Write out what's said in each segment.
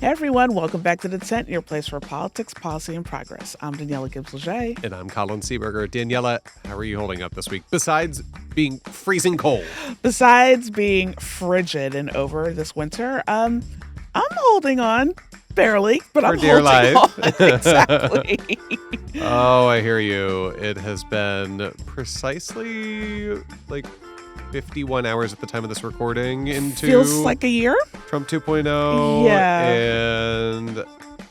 Hey everyone, welcome back to The Tent, your place for politics, policy, and progress. I'm Daniella Gibbs-Leger. And I'm Colin Seaberger. Daniella, how are you holding up this week? Besides being freezing cold. Besides being frigid and over this winter, I'm holding on, barely, but For I'm dear holding life. on. Exactly. Oh, I hear you. It has been precisely 51 hours at the time of this recording into Feels like a year? Trump 2.0. Yeah. And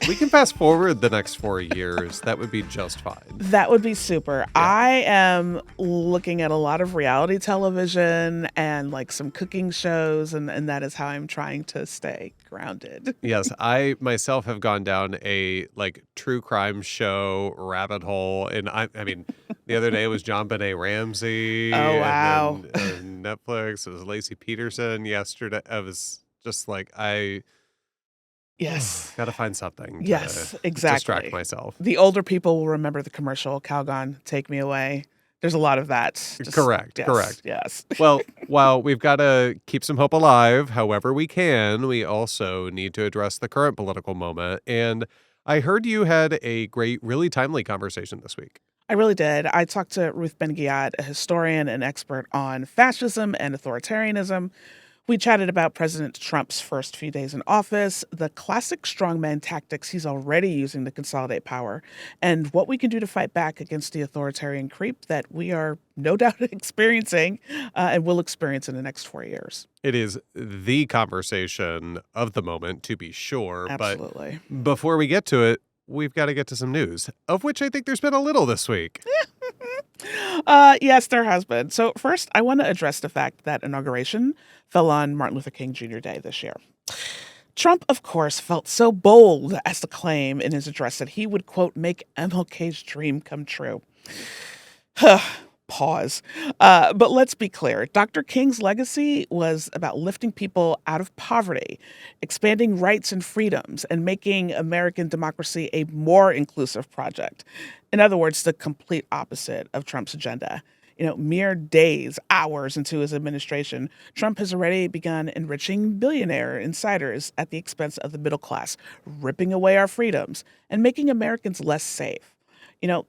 we can fast forward the next 4 years. That would be just fine. That would be super. Yeah. I am looking at a lot of reality television and some cooking shows, and that is how I'm trying to stay grounded. Yes, I myself have gone down a true crime show rabbit hole, and I mean, the other day it was John Benet Ramsey. Oh wow! And then Netflix. It was Lacey Peterson yesterday. I was just yes, gotta find something. Yes, to exactly. Distract myself. The older people will remember the commercial "Calgon, Take Me Away." There's a lot of that. Correct. Yes. Well, while we've got to keep some hope alive, however we can, we also need to address the current political moment. And I heard you had a great, really timely conversation this week. I really did. I talked to Ruth Ben-Ghiat, a historian and expert on fascism and authoritarianism. We chatted about President Trump's first few days in office, the classic strongman tactics he's already using to consolidate power, and what we can do to fight back against the authoritarian creep that we are no doubt experiencing and will experience in the next 4 years. It is the conversation of the moment, to be sure. Absolutely. But before we get to it, we've got to get to some news, of which I think there's been a little this week. Yes, there has been. So first, I want to address the fact that inauguration fell on Martin Luther King Jr. Day this year. Trump, of course, felt so bold as to claim in his address that he would, quote, make MLK's dream come true. Pause. But let's be clear. Dr. King's legacy was about lifting people out of poverty, expanding rights and freedoms, and making American democracy a more inclusive project. In other words, the complete opposite of Trump's agenda. Mere days, hours into his administration, Trump has already begun enriching billionaire insiders at the expense of the middle class, ripping away our freedoms, and making Americans less safe.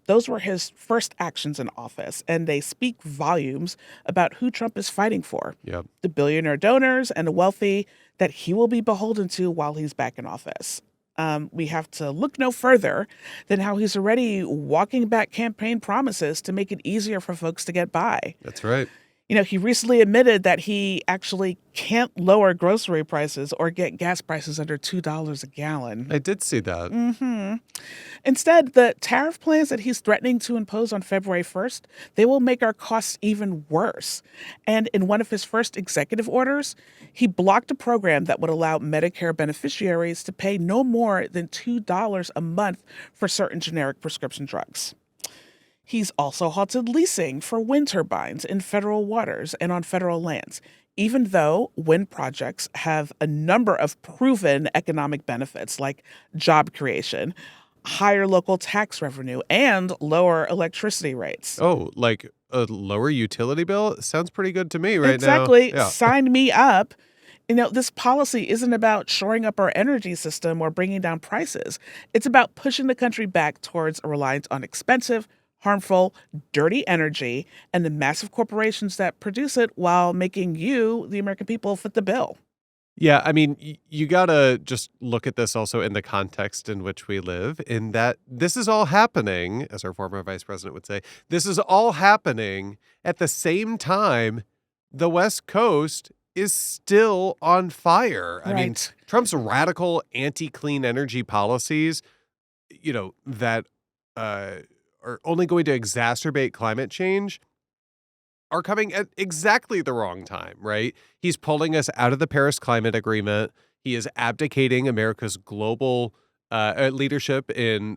Those were his first actions in office, and they speak volumes about who Trump is fighting for. Yep. The billionaire donors and the wealthy that he will be beholden to while he's back in office. We have to look no further than how he's already walking back campaign promises to make it easier for folks to get by. That's right. He recently admitted that he actually can't lower grocery prices or get gas prices under $2 a gallon. I did see that. Mm-hmm. Instead, the tariff plans that he's threatening to impose on February 1st, they will make our costs even worse. And in one of his first executive orders, he blocked a program that would allow Medicare beneficiaries to pay no more than $2 a month for certain generic prescription drugs. He's also halted leasing for wind turbines in federal waters and on federal lands, even though wind projects have a number of proven economic benefits like job creation, higher local tax revenue, and lower electricity rates. Oh, like a lower utility bill? Sounds pretty good to me right Exactly. now. Yeah. Sign me up. This policy isn't about shoring up our energy system or bringing down prices. It's about pushing the country back towards a reliance on expensive, harmful, dirty energy and the massive corporations that produce it while making you, the American people, foot the bill. Yeah, I mean, you gotta just look at this also in the context in which we live, in that this is all happening, as our former vice president would say, this is all happening at the same time the West Coast is still on fire. Right. I mean, Trump's radical anti-clean energy policies, that are only going to exacerbate climate change are coming at exactly the wrong time, right? He's pulling us out of the Paris Climate Agreement. He is abdicating America's global leadership in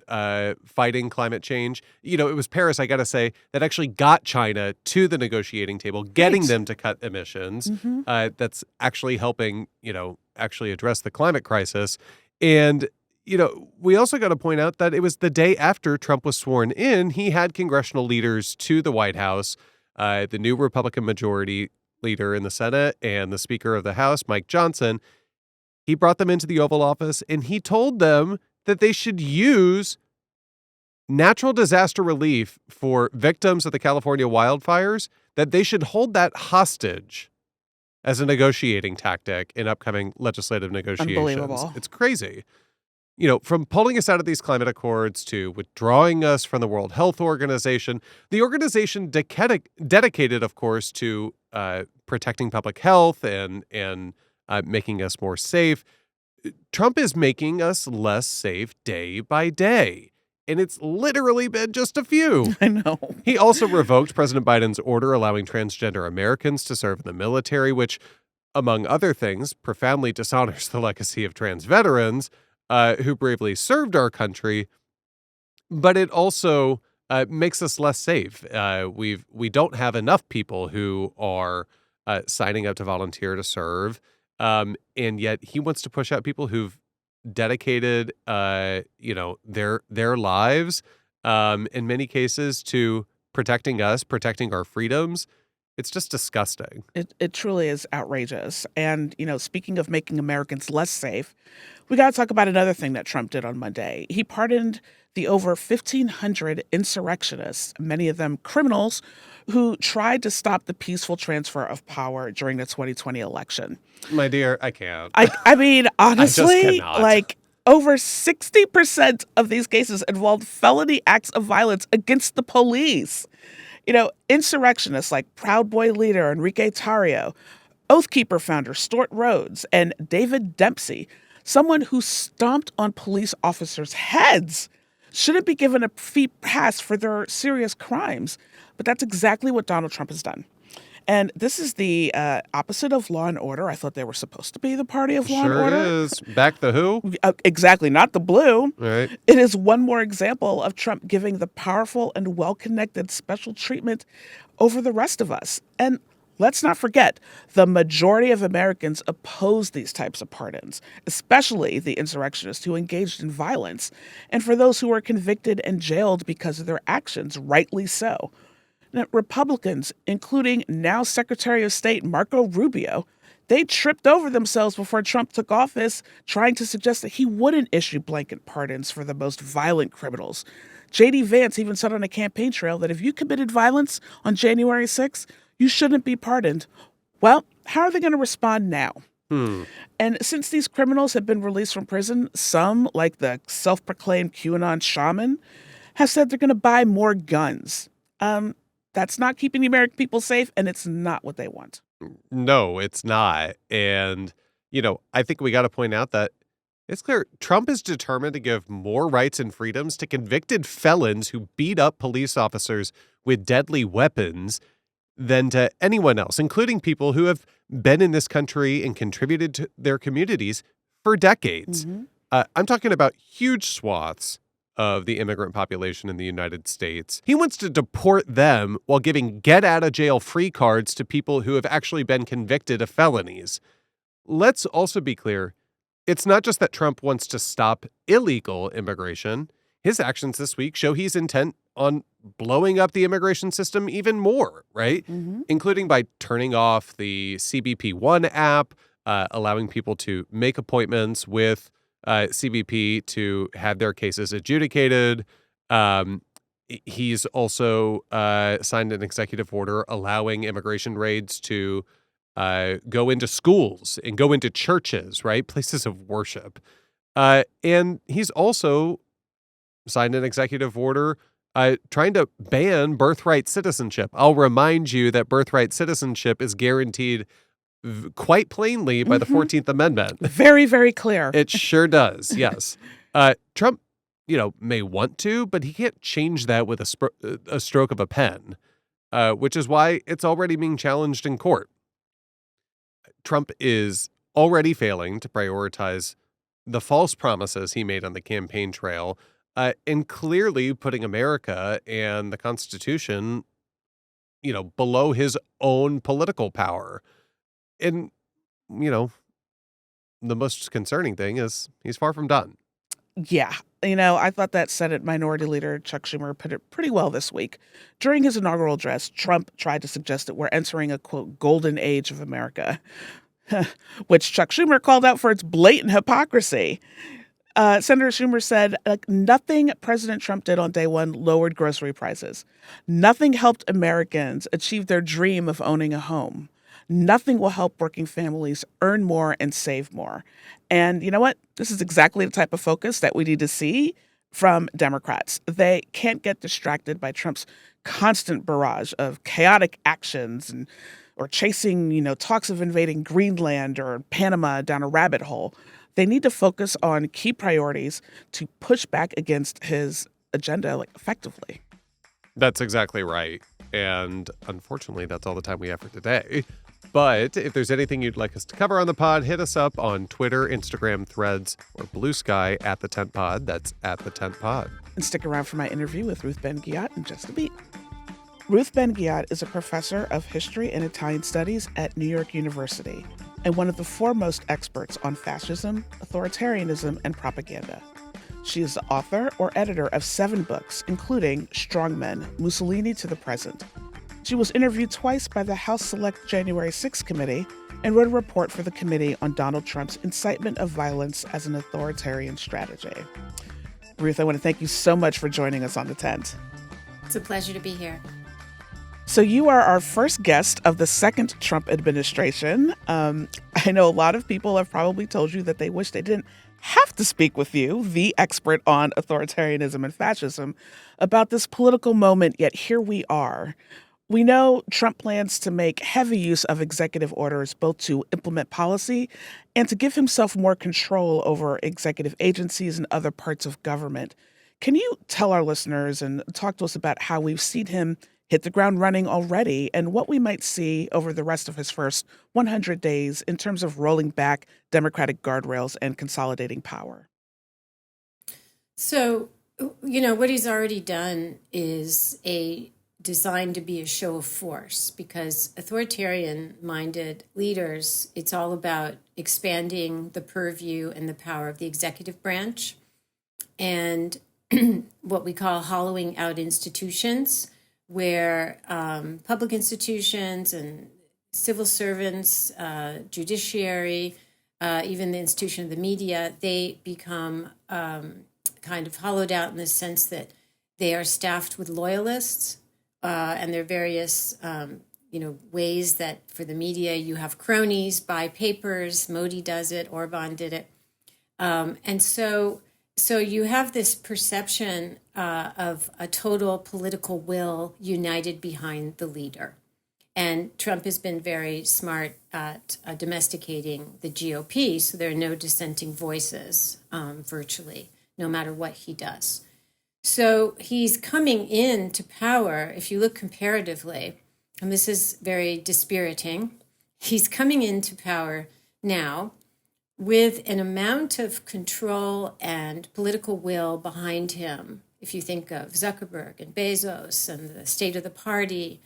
fighting climate change. It was Paris, I got to say, that actually got China to the negotiating table, getting them to cut emissions. Mm-hmm. That's actually helping, actually address the climate crisis. And we also got to point out that it was the day after Trump was sworn in, he had congressional leaders to the White House, the new Republican majority leader in the Senate and the Speaker of the House, Mike Johnson, He brought them into the Oval Office and he told them that they should use natural disaster relief for victims of the California wildfires, that they should hold that hostage as a negotiating tactic in upcoming legislative negotiations. Unbelievable. It's crazy. From pulling us out of these climate accords to withdrawing us from the World Health Organization, the organization dedicated, of course, to protecting public health and making us more safe. Trump is making us less safe day by day. And it's literally been just a few. I know. He also revoked President Biden's order allowing transgender Americans to serve in the military, which, among other things, profoundly dishonors the legacy of trans veterans who bravely served our country. But it also makes us less safe. We don't have enough people who are signing up to volunteer to serve. And yet he wants to push out people who've dedicated, their lives, in many cases, to protecting us, protecting our freedoms. It's just disgusting. It truly is outrageous. And, speaking of making Americans less safe, we got to talk about another thing that Trump did on Monday. He pardoned the over 1,500 insurrectionists, many of them criminals, who tried to stop the peaceful transfer of power during the 2020 election. My dear, I can't. I mean, honestly, cannot. over 60% of these cases involved felony acts of violence against the police. Insurrectionists like Proud Boy leader Enrique Tarrio, Oath Keeper founder Stuart Rhodes, and David Dempsey, someone who stomped on police officers' heads, shouldn't be given a free pass for their serious crimes. But that's exactly what Donald Trump has done. And this is the opposite of law and order. I thought they were supposed to be the party of law and order. Sure is. Back the who? Exactly, not the blue. Right. It is one more example of Trump giving the powerful and well-connected special treatment over the rest of us. And let's not forget, the majority of Americans oppose these types of pardons, especially the insurrectionists who engaged in violence, and for those who were convicted and jailed because of their actions, rightly so. Now, Republicans, including now Secretary of State Marco Rubio, they tripped over themselves before Trump took office, trying to suggest that he wouldn't issue blanket pardons for the most violent criminals. J.D. Vance even said on a campaign trail that if you committed violence on January 6th, you shouldn't be pardoned. Well, how are they going to respond now? And since these criminals have been released from prison, some, like the self-proclaimed QAnon shaman, have said they're going to buy more guns. That's not keeping the American people safe, and it's not what they want. No, it's not. And, I think we got to point out that it's clear Trump is determined to give more rights and freedoms to convicted felons who beat up police officers with deadly weapons than to anyone else, including people who have been in this country and contributed to their communities for decades. I'm talking about huge swaths of the immigrant population in the United States. He wants to deport them while giving get-out-of-jail-free cards to people who have actually been convicted of felonies. Let's also be clear, it's not just that Trump wants to stop illegal immigration. His actions this week show he's intent on blowing up the immigration system even more, right? Including by turning off the CBP One app, allowing people to make appointments with CBP to have their cases adjudicated. He's also signed an executive order allowing immigration raids to go into schools and go into churches, right? Places of worship. And he's also signed an executive order trying to ban birthright citizenship. I'll remind you that birthright citizenship is guaranteed quite plainly by the 14th Amendment. Very, very clear. It sure does, yes. Trump, may want to, but he can't change that with a stroke of a pen, which is why it's already being challenged in court. Trump is already failing to prioritize the false promises he made on the campaign trail, and clearly putting America and the Constitution, below his own political power. And, the most concerning thing is he's far from done. Yeah. I thought that Senate Minority Leader Chuck Schumer put it pretty well this week. During his inaugural address, Trump tried to suggest that we're entering a, quote, golden age of America. which Chuck Schumer called out for its blatant hypocrisy. Senator Schumer said, nothing President Trump did on day one lowered grocery prices. Nothing helped Americans achieve their dream of owning a home. Nothing will help working families earn more and save more. And you know what? This is exactly the type of focus that we need to see from Democrats. They can't get distracted by Trump's constant barrage of chaotic actions and or chasing, talks of invading Greenland or Panama down a rabbit hole. They need to focus on key priorities to push back against his agenda effectively. That's exactly right. And unfortunately, that's all the time we have for today. But if there's anything you'd like us to cover on the pod, hit us up on Twitter, Instagram, Threads, or Blue Sky at the Tent Pod. That's at the Tent Pod. And stick around for my interview with Ruth Ben-Ghiat in just a beat. Ruth Ben-Ghiat is a professor of history and Italian studies at New York University and one of the foremost experts on fascism, authoritarianism, and propaganda. She is the author or editor of 7 books, including Strongman, Mussolini to the Present. She was interviewed twice by the House Select January 6th Committee and wrote a report for the committee on Donald Trump's incitement of violence as an authoritarian strategy. Ruth, I want to thank you so much for joining us on The Tent. It's a pleasure to be here. So you are our first guest of the second Trump administration. I know a lot of people have probably told you that they wish they didn't have to speak with you, the expert on authoritarianism and fascism, about this political moment, yet here we are. We know Trump plans to make heavy use of executive orders both to implement policy and to give himself more control over executive agencies and other parts of government. Can you tell our listeners and talk to us about how we've seen him hit the ground running already and what we might see over the rest of his first 100 days in terms of rolling back Democratic guardrails and consolidating power? So, what he's already done is designed to be a show of force, because authoritarian-minded leaders, it's all about expanding the purview and the power of the executive branch and what we call hollowing out institutions, where public institutions and civil servants, judiciary, even the institution of the media, they become kind of hollowed out in the sense that they are staffed with loyalists, and there are various ways that for the media you have cronies, buy papers. Modi does it, Orban did it, and so you have this perception of a total political will united behind the leader. And Trump has been very smart at domesticating the GOP, so there are no dissenting voices virtually, no matter what he does. So he's coming into power, if you look comparatively, and this is very dispiriting, he's coming into power now with an amount of control and political will behind him. If you think of Zuckerberg and Bezos and the state of the party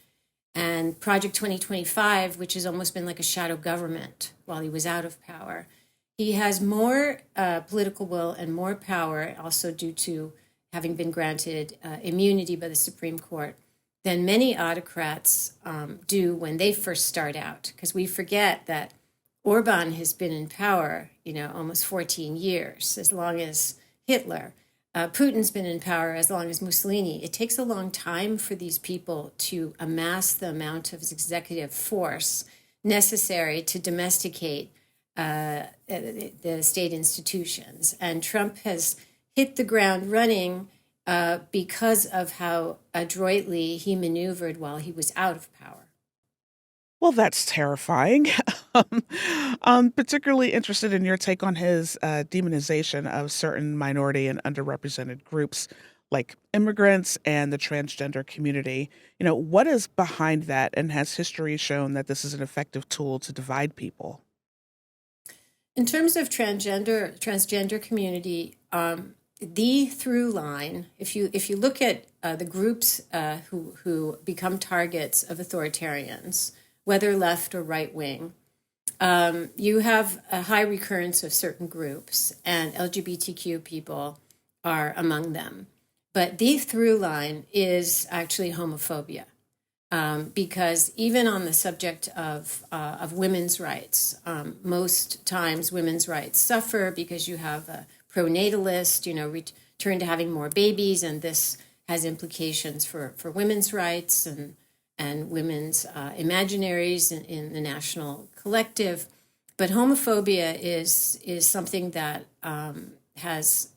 and Project 2025, which has almost been like a shadow government while he was out of power, he has more political will and more power, also due to having been granted immunity by the Supreme Court, than many autocrats do when they first start out. Because we forget that Orban has been in power, almost 14 years, as long as Hitler. Putin's been in power as long as Mussolini. It takes a long time for these people to amass the amount of executive force necessary to domesticate the state institutions. And Trump has hit the ground running because of how adroitly he maneuvered while he was out of power. Well, that's terrifying. I'm particularly interested in your take on his demonization of certain minority and underrepresented groups like immigrants and the transgender community. What is behind that, and has history shown that this is an effective tool to divide people? In terms of transgender community, the through line, if you look at the groups who become targets of authoritarians, whether left or right wing, you have a high recurrence of certain groups, and LGBTQ people are among them. But the through line is actually homophobia. because even on the subject of women's rights, most times women's rights suffer because you have a pronatalist, return to having more babies, and this has implications for women's rights and women's imaginaries in the national collective. But homophobia is something that has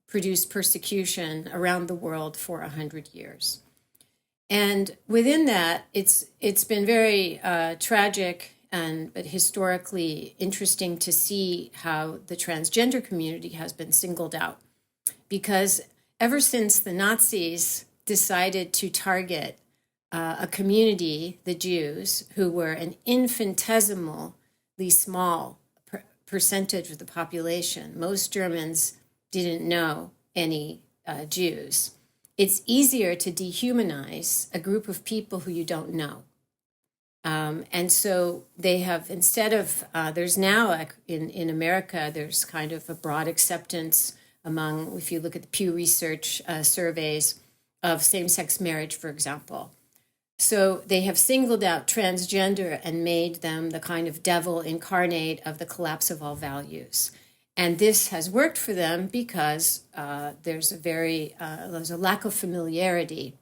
produced persecution around the world for 100 years. And within that, it's been very tragic but historically interesting to see how the transgender community has been singled out. Because ever since the Nazis decided to target a community, the Jews, who were an infinitesimally small percentage of the population, most Germans didn't know any Jews. It's easier to dehumanize a group of people who you don't know. And so they have, instead of, there's now in America, there's kind of a broad acceptance among, if you look at the Pew Research surveys of same-sex marriage, for example. So they have singled out transgender and made them the kind of devil incarnate of the collapse of all values. And this has worked for them because there's a lack of familiarity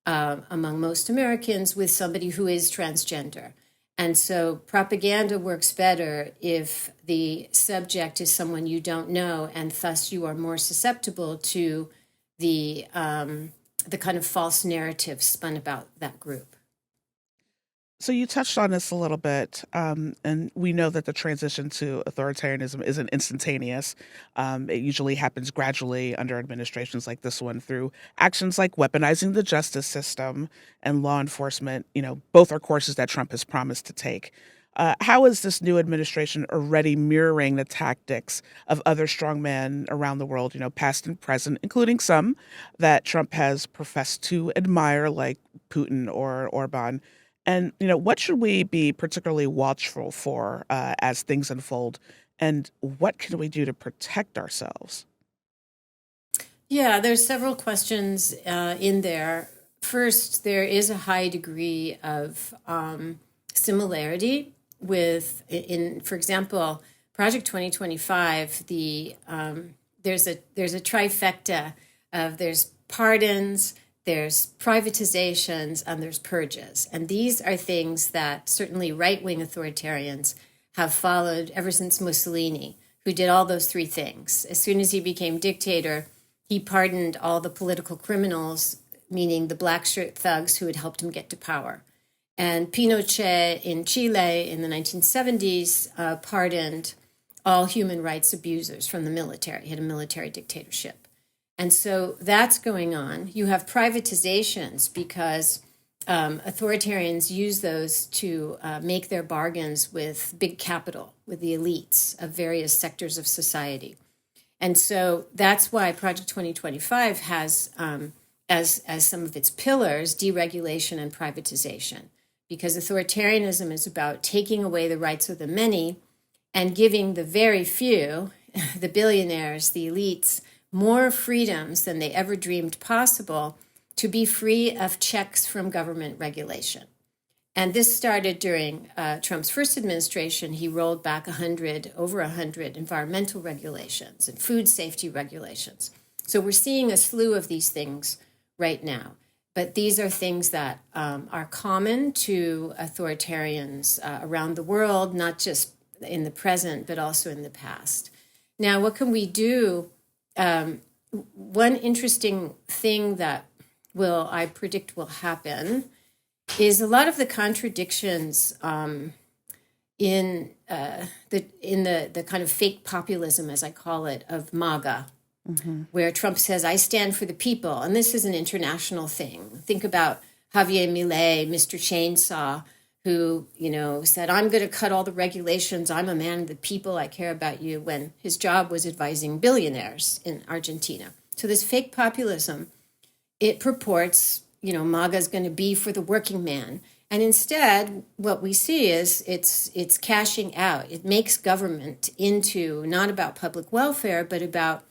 among most Americans with somebody who is transgender. And so propaganda works better if the subject is someone you don't know, and thus you are more susceptible to the kind of false narrative spun about that group. So you touched on this a little bit, and we know that the transition to authoritarianism isn't instantaneous. It usually happens gradually under administrations like this one through actions like weaponizing the justice system and law enforcement. Both are courses that Trump has promised to take. How is this new administration already mirroring the tactics of other strongmen around the world, past and present, including some that Trump has professed to admire, like Putin or Orban? And, what should we be particularly watchful for as things unfold? And what can we do to protect ourselves? Yeah, there's several questions in there. First, there is a high degree of similarity with, for example, Project 2025. There's a trifecta of there's pardons, there's privatizations, and there's purges. And these are things that certainly right-wing authoritarians have followed ever since Mussolini, who did all those three things. As soon as he became dictator, he pardoned all the political criminals, meaning the black shirt thugs who had helped him get to power. And Pinochet in Chile in the 1970s pardoned all human rights abusers from the military. He had a military dictatorship. And so that's going on. You have privatizations because authoritarians use those to make their bargains with big capital, with the elites of various sectors of society. And so that's why Project 2025 has as some of its pillars deregulation and privatization, because authoritarianism is about taking away the rights of the many and giving the very few, the billionaires, the elites, more freedoms than they ever dreamed possible to be free of checks from government regulation. And this started during Trump's first administration. He rolled back over 100 environmental regulations and food safety regulations. So we're seeing a slew of these things right now. But these are things that are common to authoritarians around the world, not just in the present, but also in the past. Now, what can we do? One interesting thing that I predict will happen is a lot of the contradictions in the kind of fake populism, as I call it, of MAGA, where Trump says, I stand for the people. And this is an international thing. Think about Javier Milei, Mr. Chainsaw, who, said, I'm going to cut all the regulations. I'm a man of the people. I care about you, when his job was advising billionaires in Argentina. So this fake populism, it purports, MAGA is going to be for the working man. And instead, what we see is it's cashing out. It makes government into not about public welfare, but about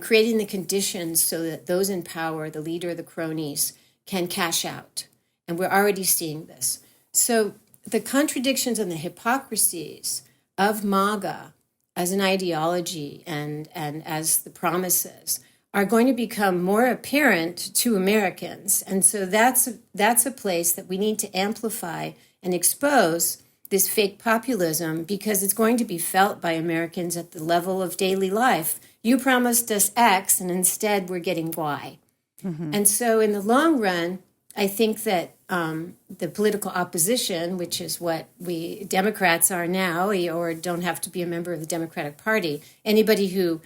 creating the conditions so that those in power, the leader, the cronies, can cash out. And we're already seeing this. So the contradictions and the hypocrisies of MAGA as an ideology and as the promises are going to become more apparent to Americans. And so that's a place that we need to amplify and expose this fake populism, because it's going to be felt by Americans at the level of daily life. You promised us X, and instead we're getting Y. Mm-hmm. And so in the long run, I think that the political opposition, which is what we Democrats are now, or don't have to be a member of the Democratic Party, anybody who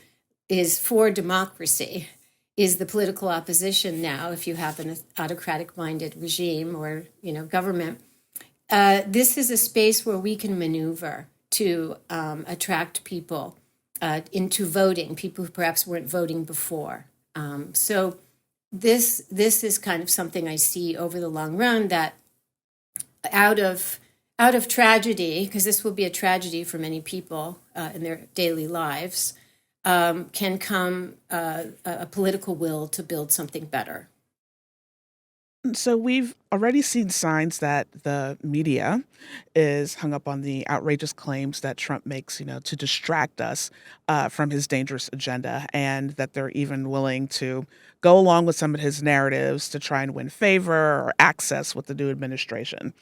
is for democracy is the political opposition now, if you have an autocratic-minded regime or government. This is a space where we can maneuver to attract people into voting, people who perhaps weren't voting before. So this is kind of something I see over the long run, that out of tragedy, because this will be a tragedy for many people in their daily lives, can come a political will to build something better. So we've already seen signs that the media is hung up on the outrageous claims that Trump makes, to distract us from his dangerous agenda, and that they're even willing to go along with some of his narratives to try and win favor or access with the new administration.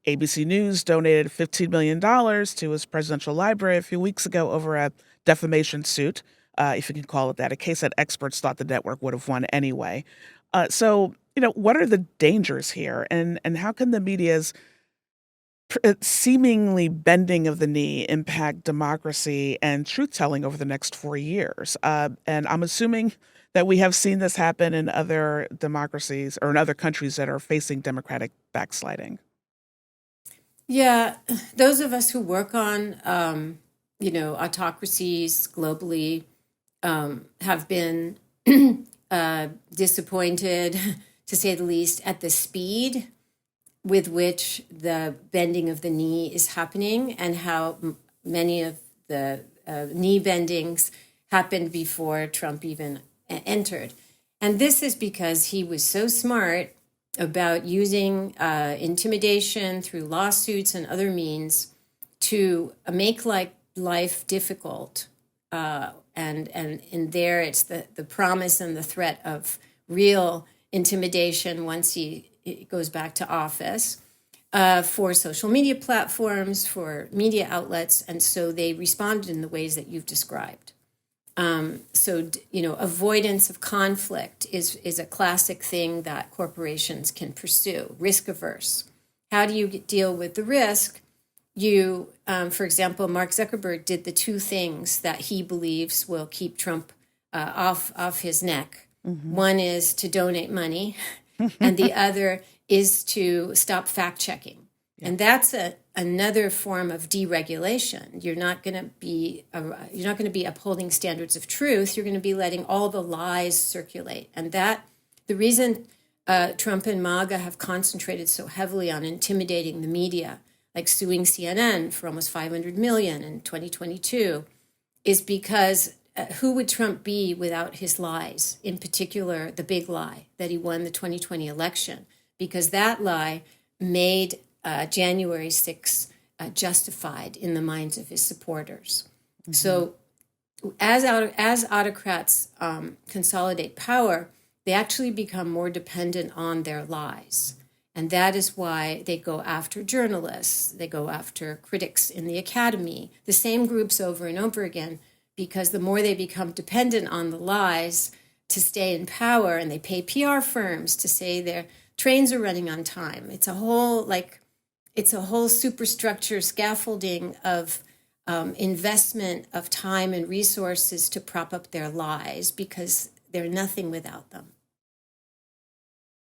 ABC News donated $15 million to his presidential library a few weeks ago over a defamation suit, if you can call it that, a case that experts thought the network would have won anyway. So what are the dangers here, and how can the media's seemingly bending of the knee impact democracy and truth-telling over the next 4 years? And I'm assuming that we have seen this happen in other democracies or in other countries that are facing democratic backsliding. Yeah, those of us who work on, autocracies globally have been disappointed, to say the least, at the speed with which the bending of the knee is happening, and how many of the knee bendings happened before Trump even entered. And this is because he was so smart about using intimidation through lawsuits and other means to make life difficult. And in there, it's the promise and the threat of real intimidation once he goes back to office, for social media platforms, for media outlets. And so they responded in the ways that you've described. Avoidance of conflict is a classic thing that corporations can pursue, risk averse. How do you deal with the risk? For example, Mark Zuckerberg did the two things that he believes will keep Trump off his neck. Mm-hmm. One is to donate money, and the other is to stop fact checking. Yeah. And that's another form of deregulation. You're not going to be upholding standards of truth. You're going to be letting all the lies circulate. And that the reason Trump and MAGA have concentrated so heavily on intimidating the media, like suing CNN for almost $500 million in 2022, is because who would Trump be without his lies? In particular, the big lie that he won the 2020 election, because that lie made January 6th justified in the minds of his supporters. Mm-hmm. So as autocrats consolidate power, they actually become more dependent on their lies. And that is why they go after journalists, they go after critics in the academy, the same groups over and over again, because the more they become dependent on the lies to stay in power, and they pay PR firms to say their trains are running on time. It's a whole superstructure scaffolding of investment of time and resources to prop up their lies, because they're nothing without them.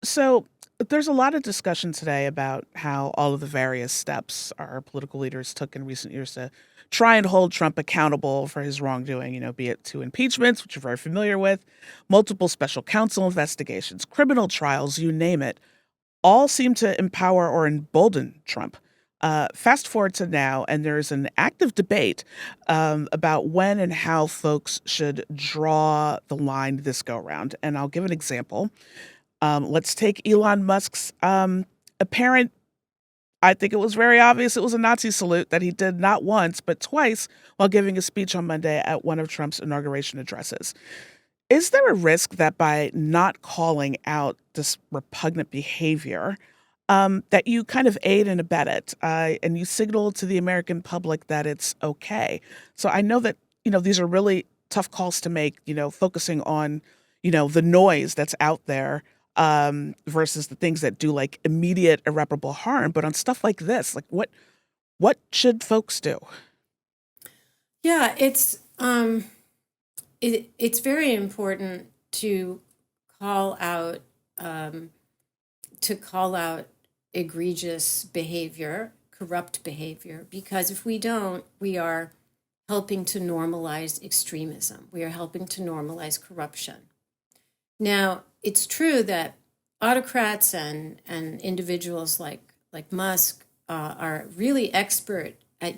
So there's a lot of discussion today about how all of the various steps our political leaders took in recent years to try and hold Trump accountable for his wrongdoing, be it two impeachments, which you're very familiar with, multiple special counsel investigations, criminal trials, you name it, all seem to empower or embolden Trump. Fast forward to now, and there's an active debate about when and how folks should draw the line this go around. And I'll give an example. Let's take Elon Musk's apparent, I think it was very obvious it was a Nazi salute that he did not once, but twice while giving a speech on Monday at one of Trump's inauguration addresses. Is there a risk that by not calling out this repugnant behavior, that you kind of aid and abet it, and you signal to the American public that it's okay? So I know that, these are really tough calls to make, focusing on, the noise that's out there, versus the things that do like immediate irreparable harm. But on stuff like this, like what should folks do? Yeah, it's very important to call out um, egregious behavior, corrupt behavior, because if we don't, we are helping to normalize extremism. We are helping to normalize corruption. Now, it's true that autocrats and individuals like Musk are really expert at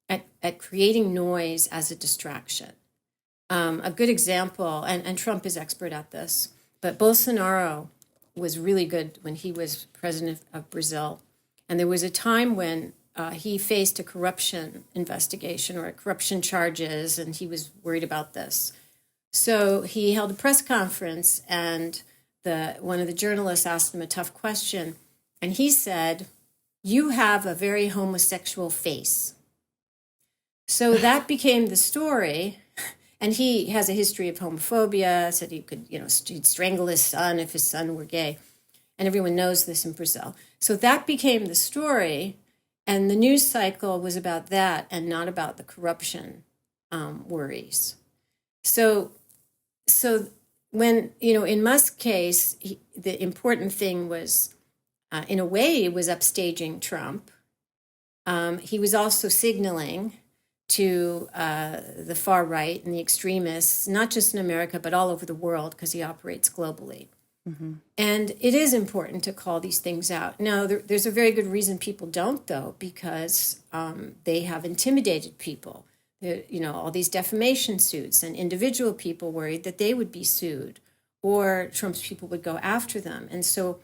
at creating noise as a distraction. A good example, and Trump is expert at this, but Bolsonaro was really good when he was president of Brazil. And there was a time when he faced a corruption investigation or corruption charges, and he was worried about this. So he held a press conference, and one of the journalists asked him a tough question, and he said, "You have a very homosexual face." So that became the story. And he has a history of homophobia, said he could, he'd strangle his son if his son were gay. And everyone knows this in Brazil. So that became the story. And the news cycle was about that and not about the corruption worries. So when, in Musk's case, the important thing was, in a way, it was upstaging Trump. He was also signaling to the far right and the extremists, not just in America, but all over the world, because he operates globally. Mm-hmm. And it is important to call these things out. Now, there's a very good reason people don't, though, because they have intimidated people. All these defamation suits, and individual people worried that they would be sued or Trump's people would go after them. And so,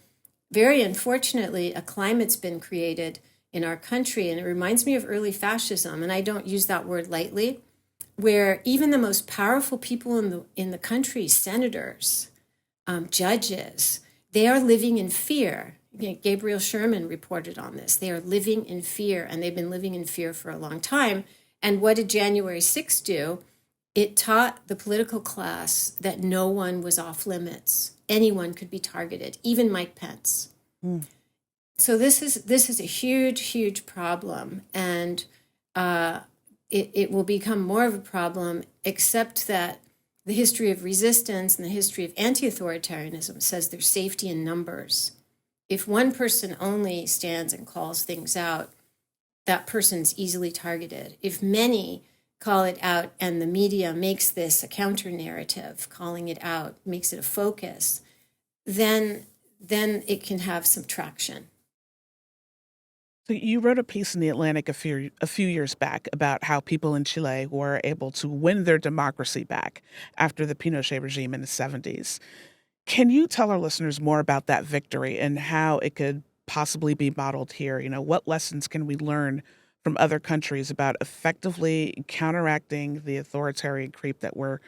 very unfortunately, a climate's been created in our country, and it reminds me of early fascism, and I don't use that word lightly, where even the most powerful people in the country, senators, judges, they are living in fear. Gabriel Sherman reported on this. They are living in fear, and they've been living in fear for a long time. And what did January 6th do? It taught the political class that no one was off limits. Anyone could be targeted, even Mike Pence. Mm. So this is a huge, huge problem, and it will become more of a problem, except that the history of resistance and the history of anti-authoritarianism says there's safety in numbers. If one person only stands and calls things out, that person's easily targeted. If many call it out and the media makes this a counter-narrative, calling it out, makes it a focus, then it can have some traction. So you wrote a piece in The Atlantic a few years back about how people in Chile were able to win their democracy back after the Pinochet regime in the 70s. Can you tell our listeners more about that victory and how it could possibly be modeled here? What lessons can we learn from other countries about effectively counteracting the authoritarian creep that we're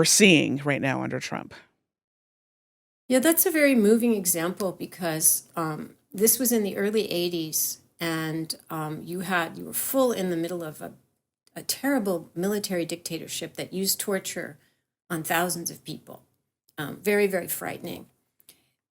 seeing right now under Trump? Yeah, that's a very moving example because this was in the early 80s. And you were full in the middle of a terrible military dictatorship that used torture on thousands of people. Very, very frightening.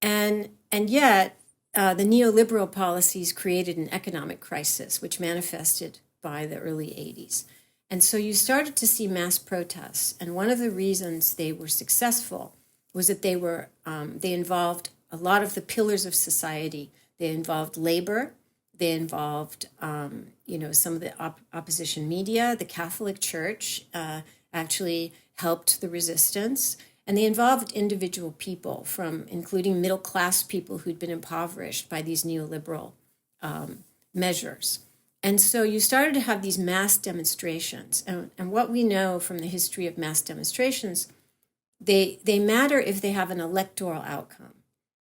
And yet, the neoliberal policies created an economic crisis, which manifested by the early 80s. And so you started to see mass protests. And one of the reasons they were successful was that they involved a lot of the pillars of society. They involved labor. They involved, some of the opposition media. The Catholic Church actually helped the resistance. And they involved individual people, including middle-class people who'd been impoverished by these neoliberal measures. And so you started to have these mass demonstrations. And what we know from the history of mass demonstrations, they matter if they have an electoral outcome.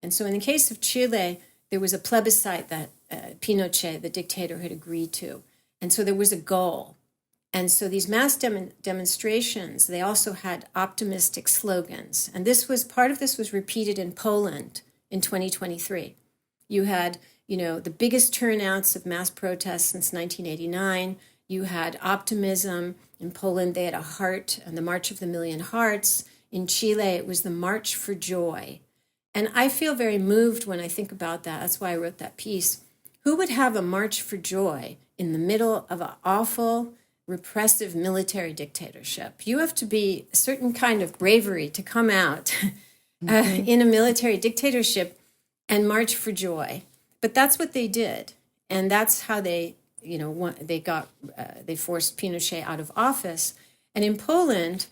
And so in the case of Chile, there was a plebiscite that Pinochet, the dictator, had agreed to. And so there was a goal. And so these mass demonstrations, they also had optimistic slogans. And part of this was repeated in Poland in 2023. You had, the biggest turnouts of mass protests since 1989. You had optimism. In Poland, they had a heart and the March of the Million Hearts. In Chile, it was the March for Joy. And I feel very moved when I think about that. That's why I wrote that piece. Who would have a March for Joy in the middle of an awful, repressive military dictatorship? You have to be a certain kind of bravery to come out in a military dictatorship and march for joy. But that's what they did. And that's how they forced Pinochet out of office. And in Poland,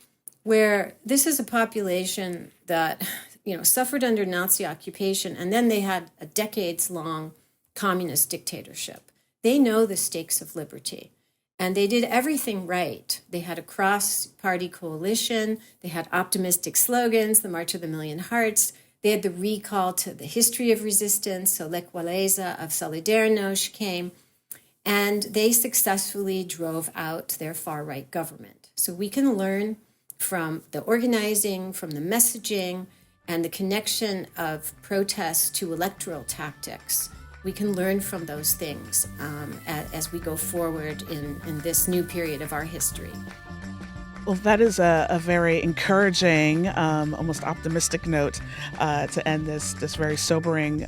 where this is a population that, suffered under Nazi occupation, and then they had a decades-long communist dictatorship. They know the stakes of liberty. And they did everything right. They had a cross-party coalition. They had optimistic slogans, the March of the Million Hearts. They had the recall to the history of resistance, so Lech Walesa of Solidarność came. And they successfully drove out their far-right government. So we can learn from the organizing, from the messaging, and the connection of protests to electoral tactics. We can learn from those things as we go forward in this new period of our history. Well, that is a very encouraging, almost optimistic note to end this very sobering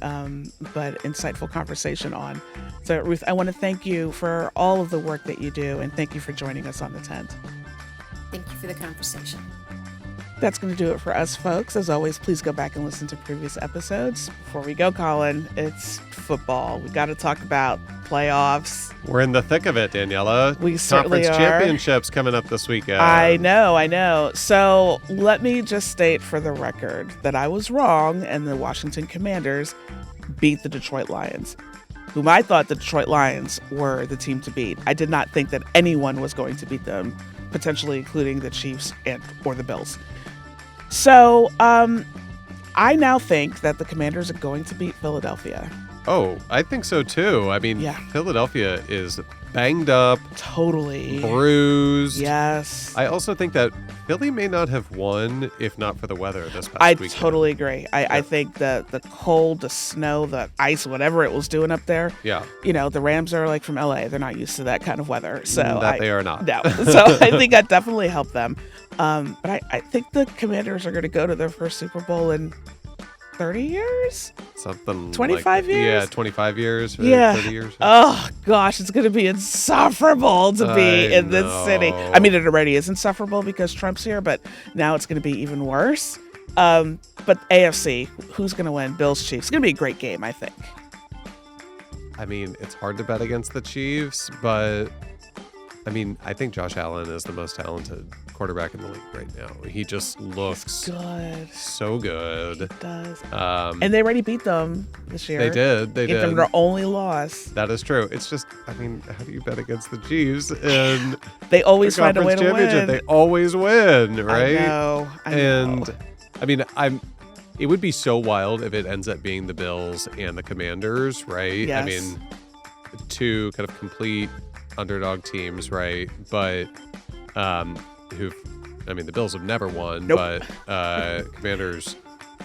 but insightful conversation on. So, Ruth, I want to thank you for all of the work that you do, and thank you for joining us on The Tent. Thank you for the conversation. That's going to do it for us, folks. As always, please go back and listen to previous episodes. Before we go, Colin, it's football. We got to talk about playoffs. We're in the thick of it, Daniela. We certainly Conference are. championships coming up this weekend. I know. So let me just state for the record that I was wrong, and the Washington Commanders beat the Detroit Lions, whom I thought the Detroit Lions were the team to beat. I did not think that anyone was going to beat them, potentially including the Chiefs or the Bills. So I now think that the Commanders are going to beat Philadelphia. Oh, I think so too. I mean, Yeah. Philadelphia is banged up, Totally. bruised. Yes. I also think that Philly may not have won if not for the weather this past I weekend. totally agree. I think that the cold, the snow, the ice, whatever it was doing up there, Yeah. the Rams are like from LA. They're not used to that kind of weather. So They are not. No. So I think that definitely helped them. But I think the Commanders are going to go to their first Super Bowl in 30 years? Something 25 like, years? Yeah, 25 years. Or Yeah. 30 years. Oh, gosh, it's going to be insufferable to be in this city. I mean, it already is insufferable because Trump's here, but now it's going to be even worse. But AFC, who's going to win? Bills, Chiefs. It's going to be a great game, I think. I mean, it's hard to bet against the Chiefs, but I mean, I think Josh Allen is the most talented quarterback in the league right now. He just looks Good. so good. It does. Um, And they already beat them this year. they did. They Even did. their only loss. That is true. It's just, I mean, how do you bet against the Chiefs in They always the find a way conference to championship? win. They always win, right? I know. And I mean, it would be so wild if it ends up being the Bills and the Commanders, right? Yes. I mean, two kind of complete underdog teams, right? But the Bills have never won, Nope. but Commanders,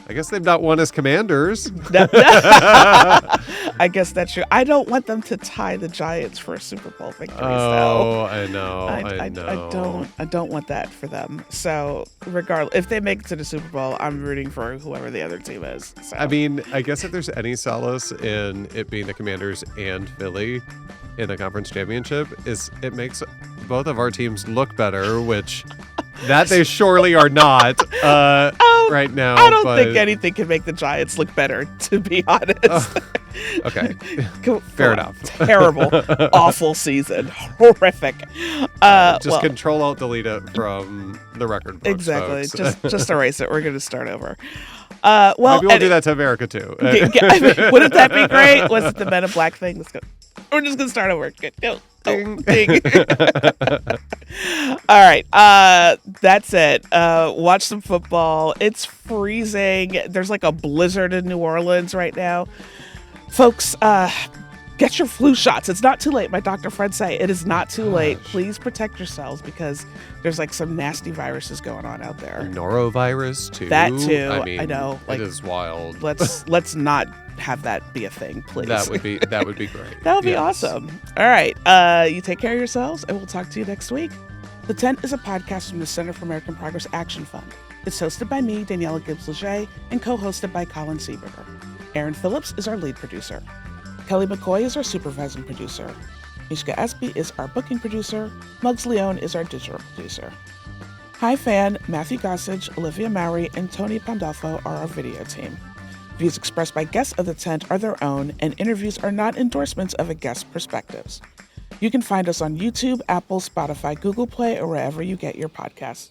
I guess they've not won as Commanders. I guess that's true. I don't want them to tie the Giants for a Super Bowl victory. Oh, I know. I don't want that for them. So regardless, if they make it to the Super Bowl, I'm rooting for whoever the other team is. So. I mean, I guess if there's any solace in it being the Commanders and Philly in the conference championship, is it makes both of our teams look better, which that they surely are not right now. I don't think anything can make the Giants look better, to be honest. Okay. Fair Fair enough. Terrible, awful season. Horrific. Just Control-Alt-Delete it from the record books, Exactly. folks. Just erase it. We're going to start over. Maybe we'll do that to America, too. Wouldn't that be great? Was it the Men in Black thing? We're just going to start over. Good. Go. Ding. Ding. All right. That's it. Watch some football. It's freezing. There's like a blizzard in New Orleans right now. Folks, get your flu shots. It's not too late. My doctor friends say it is not too late. Gosh. Please protect yourselves because there's like some nasty viruses going on out there. Norovirus too. That too. I mean, I know. Like, it is wild. let's not have that be a thing, please. That would be great. That would be Yes. awesome. All right. You take care of yourselves, and we'll talk to you next week. The Tent is a podcast from the Center for American Progress Action Fund. It's hosted by me, Daniella Gibbs-Leger, and co-hosted by Colin Sieberger. Aaron Phillips is our lead producer. Kelly McCoy is our supervising producer. Mishka Espy is our booking producer. Muggs Leone is our digital producer. Hi Fan, Matthew Gossage, Olivia Mowry, and Tony Pandolfo are our video team. Views expressed by guests of the Tent are their own, and interviews are not endorsements of a guest's perspectives. You can find us on YouTube, Apple, Spotify, Google Play, or wherever you get your podcasts.